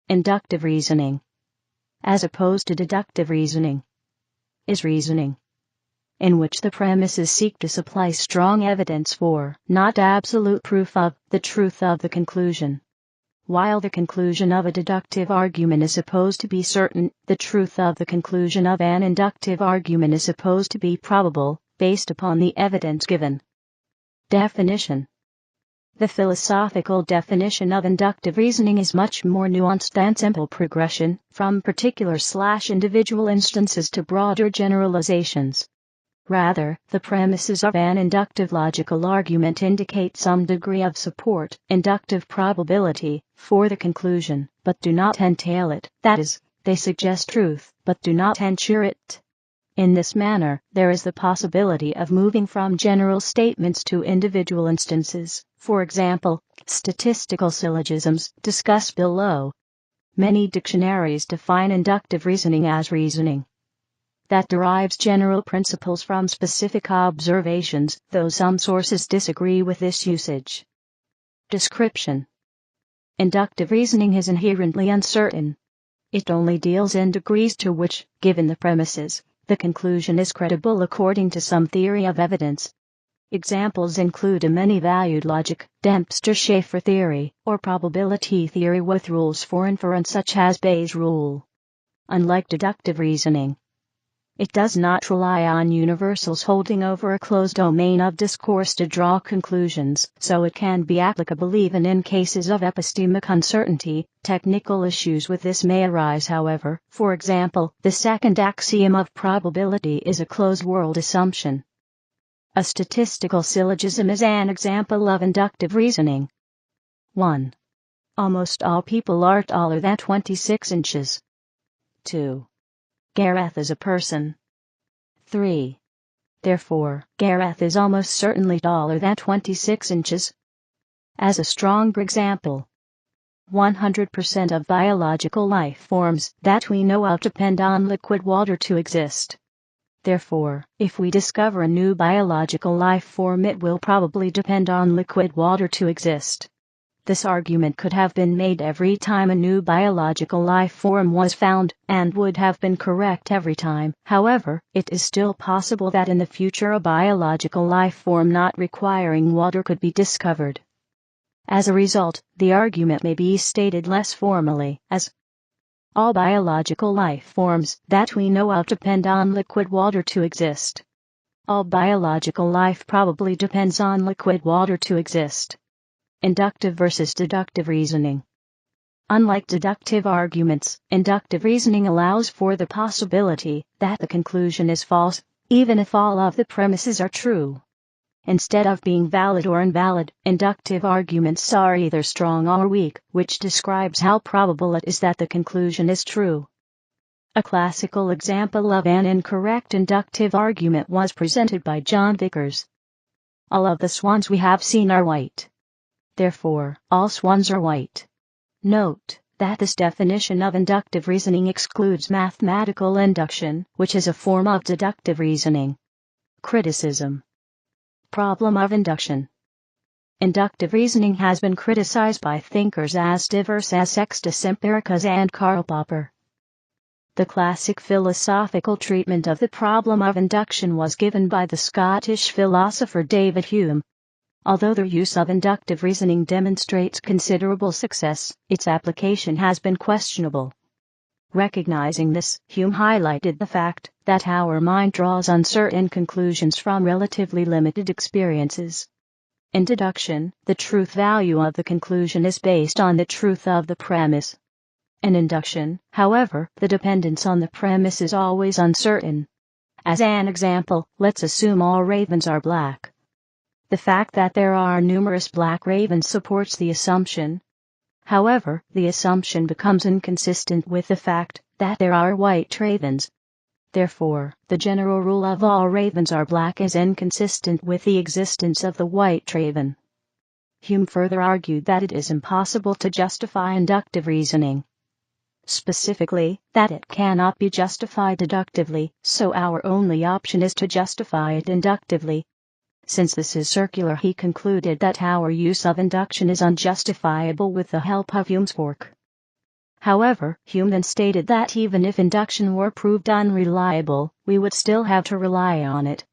Inductive reasoning, as opposed to deductive reasoning, is reasoning in which the premises seek to supply strong evidence for, not absolute proof of, the truth of the conclusion. While the conclusion of a deductive argument is supposed to be certain, the truth of the conclusion of an inductive argument is supposed to be probable, based upon the evidence given. Definition. The philosophical definition of inductive reasoning is much more nuanced than simple progression from particular/individual instances to broader generalizations. Rather, the premises of an inductive logical argument indicate some degree of support, inductive probability, for the conclusion, but do not entail it. That is, they suggest truth, but do not ensure it. In this manner, there is the possibility of moving from general statements to individual instances, for example, statistical syllogisms, discussed below. Many dictionaries define inductive reasoning as reasoning that derives general principles from specific observations, though some sources disagree with this usage. Description. Inductive reasoning is inherently uncertain. It only deals in degrees to which, given the premises, the conclusion is credible according to some theory of evidence. Examples include a many-valued logic, Dempster-Shafer theory, or probability theory with rules for inference such as Bayes' rule. Unlike deductive reasoning, it does not rely on universals holding over a closed domain of discourse to draw conclusions, so it can be applicable even in cases of epistemic uncertainty. Technical issues with this may arise, however. For example, the second axiom of probability is a closed-world assumption. A statistical syllogism is an example of inductive reasoning. 1. Almost all people are taller than 26 inches. 2. Gareth is a person. 3. Therefore, Gareth is almost certainly taller than 26 inches. As a stronger example, 100% of biological life forms that we know of depend on liquid water to exist. Therefore, if we discover a new biological life form, it will probably depend on liquid water to exist. This argument could have been made every time a new biological life form was found, and would have been correct every time. However, it is still possible that in the future a biological life form not requiring water could be discovered. As a result, the argument may be stated less formally as all biological life forms that we know of depend on liquid water to exist. All biological life probably depends on liquid water to exist. Inductive versus deductive reasoning. Unlike deductive arguments, inductive reasoning allows for the possibility that the conclusion is false, even if all of the premises are true. Instead of being valid or invalid, inductive arguments are either strong or weak, which describes how probable it is that the conclusion is true. A classical example of an incorrect inductive argument was presented by John Vickers. All of the swans we have seen are white. Therefore, all swans are white. Note that this definition of inductive reasoning excludes mathematical induction, which is a form of deductive reasoning. Criticism. Problem of induction. Inductive reasoning has been criticized by thinkers as diverse as Sextus Empiricus and Karl Popper. The classic philosophical treatment of the problem of induction was given by the Scottish philosopher David Hume. Although the use of inductive reasoning demonstrates considerable success, its application has been questionable. Recognizing this, Hume highlighted the fact that our mind draws uncertain conclusions from relatively limited experiences. In deduction, the truth value of the conclusion is based on the truth of the premise. In induction, however, the dependence on the premise is always uncertain. As an example, let's assume all ravens are black. The fact that there are numerous black ravens supports the assumption. However, the assumption becomes inconsistent with the fact that there are white ravens. Therefore, the general rule of all ravens are black is inconsistent with the existence of the white raven. Hume further argued that it is impossible to justify inductive reasoning. Specifically, that it cannot be justified deductively, so our only option is to justify it inductively. Since this is circular, he concluded that our use of induction is unjustifiable with the help of Hume's fork. However, Hume then stated that even if induction were proved unreliable, we would still have to rely on it.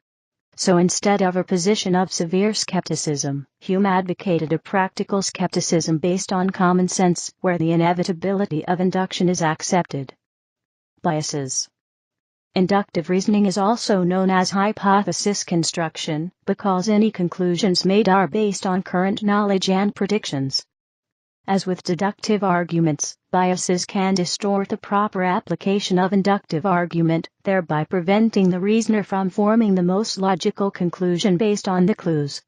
So instead of a position of severe skepticism, Hume advocated a practical skepticism based on common sense, where the inevitability of induction is accepted. Biases. Inductive reasoning is also known as hypothesis construction, because any conclusions made are based on current knowledge and predictions. As with deductive arguments, biases can distort the proper application of inductive argument, thereby preventing the reasoner from forming the most logical conclusion based on the clues.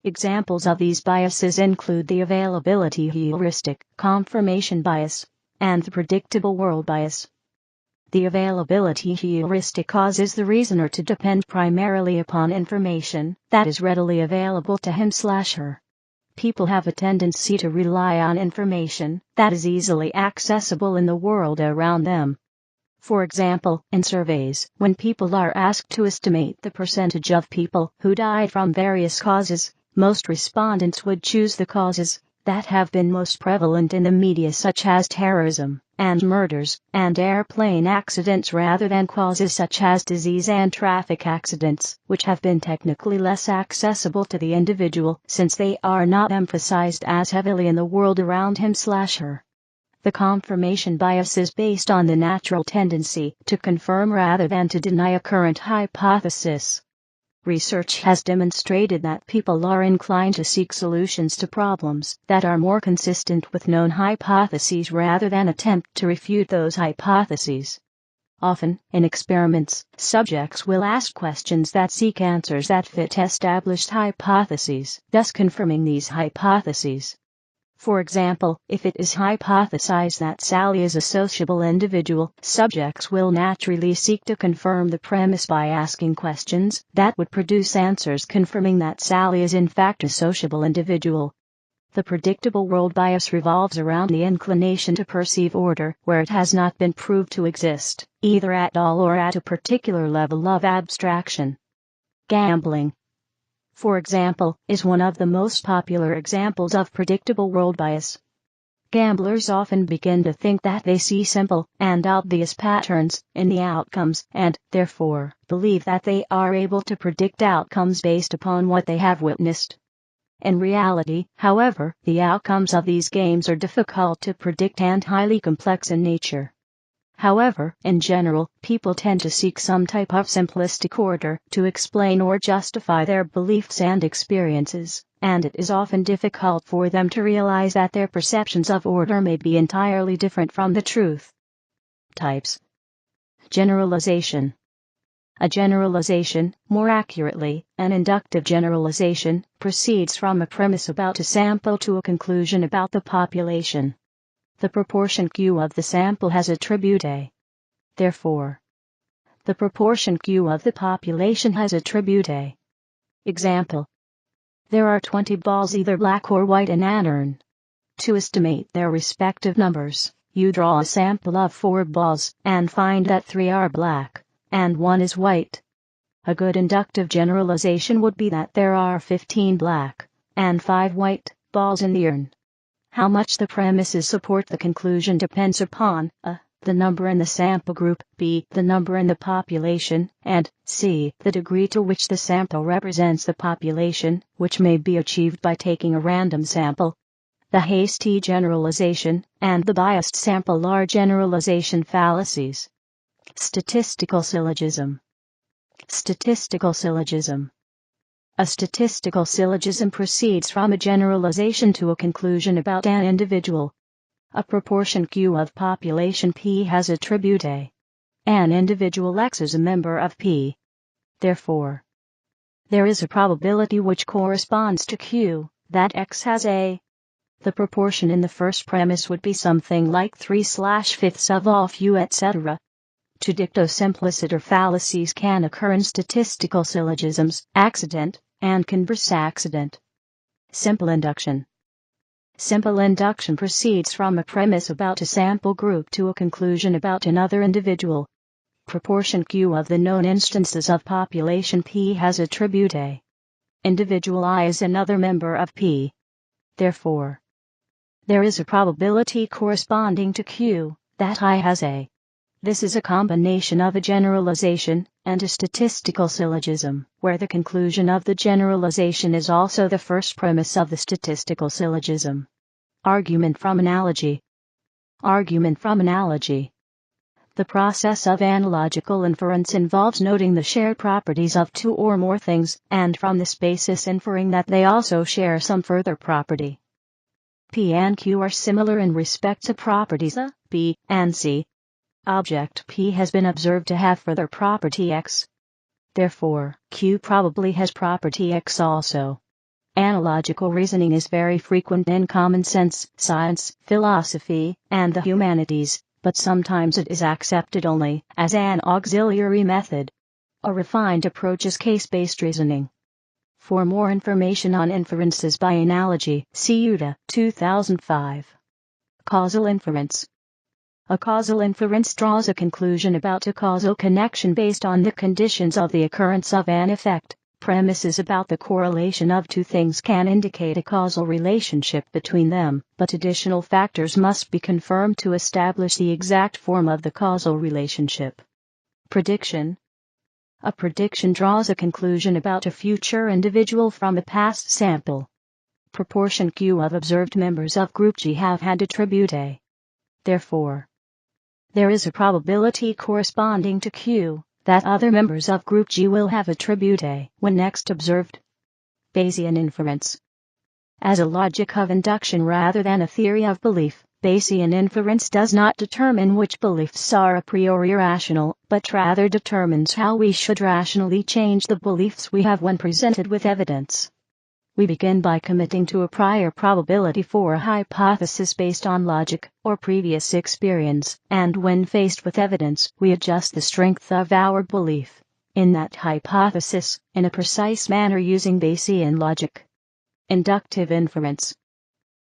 Examples of these biases include the availability heuristic, confirmation bias, and the predictable world bias. The availability heuristic causes the reasoner to depend primarily upon information that is readily available to him/her. People have a tendency to rely on information that is easily accessible in the world around them. For example, in surveys, when people are asked to estimate the percentage of people who died from various causes, most respondents would choose the causes that have been most prevalent in the media, such as terrorism and murders and airplane accidents, rather than causes such as disease and traffic accidents, which have been technically less accessible to the individual since they are not emphasized as heavily in the world around him/her. The confirmation bias is based on the natural tendency to confirm rather than to deny a current hypothesis. Research has demonstrated that people are inclined to seek solutions to problems that are more consistent with known hypotheses rather than attempt to refute those hypotheses. Often, in experiments, subjects will ask questions that seek answers that fit established hypotheses, thus confirming these hypotheses. For example, if it is hypothesized that Sally is a sociable individual, subjects will naturally seek to confirm the premise by asking questions that would produce answers confirming that Sally is in fact a sociable individual. The predictable world bias revolves around the inclination to perceive order where it has not been proved to exist, either at all or at a particular level of abstraction. Gambling, for example, is one of the most popular examples of predictable world bias. Gamblers often begin to think that they see simple and obvious patterns in the outcomes and, therefore, believe that they are able to predict outcomes based upon what they have witnessed. In reality, however, the outcomes of these games are difficult to predict and highly complex in nature. However, in general, people tend to seek some type of simplistic order to explain or justify their beliefs and experiences, and it is often difficult for them to realize that their perceptions of order may be entirely different from the truth. Types. Generalization. A generalization, more accurately, an inductive generalization, proceeds from a premise about a sample to a conclusion about the population. The proportion Q of the sample has attribute A. Therefore, the proportion Q of the population has attribute A. Example. There are 20 balls either black or white in an urn. To estimate their respective numbers, you draw a sample of 4 balls and find that 3 are black and 1 is white. A good inductive generalization would be that there are 15 black and 5 white balls in the urn. How much the premises support the conclusion depends upon a. The number in the sample group, b. the number in the population, and c. the degree to which the sample represents the population, which may be achieved by taking a random sample. The hasty generalization and the biased sample are generalization fallacies. Statistical syllogism. Statistical syllogism. A statistical syllogism proceeds from a generalization to a conclusion about an individual. A proportion Q of population P has attribute A. An individual X is a member of P. Therefore, there is a probability which corresponds to Q that X has A. The proportion in the first premise would be something like 3/5 of all Q, etc. To dicto simpliciter fallacies can occur in statistical syllogisms, accident, and converse accident. Simple induction. Simple induction proceeds from a premise about a sample group to a conclusion about another individual. Proportion Q of the known instances of population P has attribute A. Individual I is another member of P. Therefore, There is a probability corresponding to Q that I has A. This is a combination of a generalization and a statistical syllogism, where the conclusion of the generalization is also the first premise of the statistical syllogism. Argument from analogy. Argument from analogy. The process of analogical inference involves noting the shared properties of two or more things, and from this basis inferring that they also share some further property. P and Q are similar in respect to properties A, B, and C. Object P has been observed to have further property X. Therefore, Q probably has property X also. Analogical reasoning is very frequent in common sense, science, philosophy, and the humanities, but sometimes it is accepted only as an auxiliary method. A refined approach is case-based reasoning. For more information on inferences by analogy, see Uda, 2005. Causal inference. A causal inference draws a conclusion about a causal connection based on the conditions of the occurrence of an effect. Premises about the correlation of two things can indicate a causal relationship between them, but additional factors must be confirmed to establish the exact form of the causal relationship. Prediction. A prediction draws a conclusion about a future individual from a past sample. Proportion Q of observed members of group G have had attribute A. Therefore, there is a probability corresponding to Q that other members of group G will have attribute A when next observed. Bayesian inference. As a logic of induction rather than a theory of belief, Bayesian inference does not determine which beliefs are a priori rational, but rather determines how we should rationally change the beliefs we have when presented with evidence. We begin by committing to a prior probability for a hypothesis based on logic or previous experience, and when faced with evidence, we adjust the strength of our belief in that hypothesis in a precise manner using Bayesian logic. Inductive inference.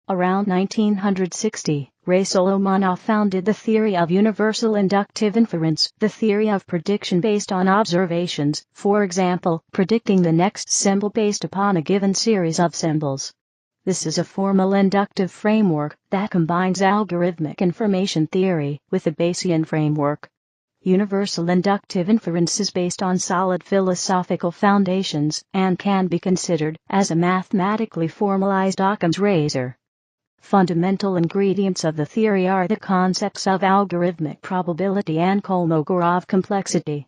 Around 1960, Ray Solomonoff founded the theory of universal inductive inference, the theory of prediction based on observations, for example, predicting the next symbol based upon a given series of symbols. This is a formal inductive framework that combines algorithmic information theory with the Bayesian framework. Universal inductive inference is based on solid philosophical foundations and can be considered as a mathematically formalized Occam's razor. Fundamental ingredients of the theory are the concepts of algorithmic probability and Kolmogorov complexity.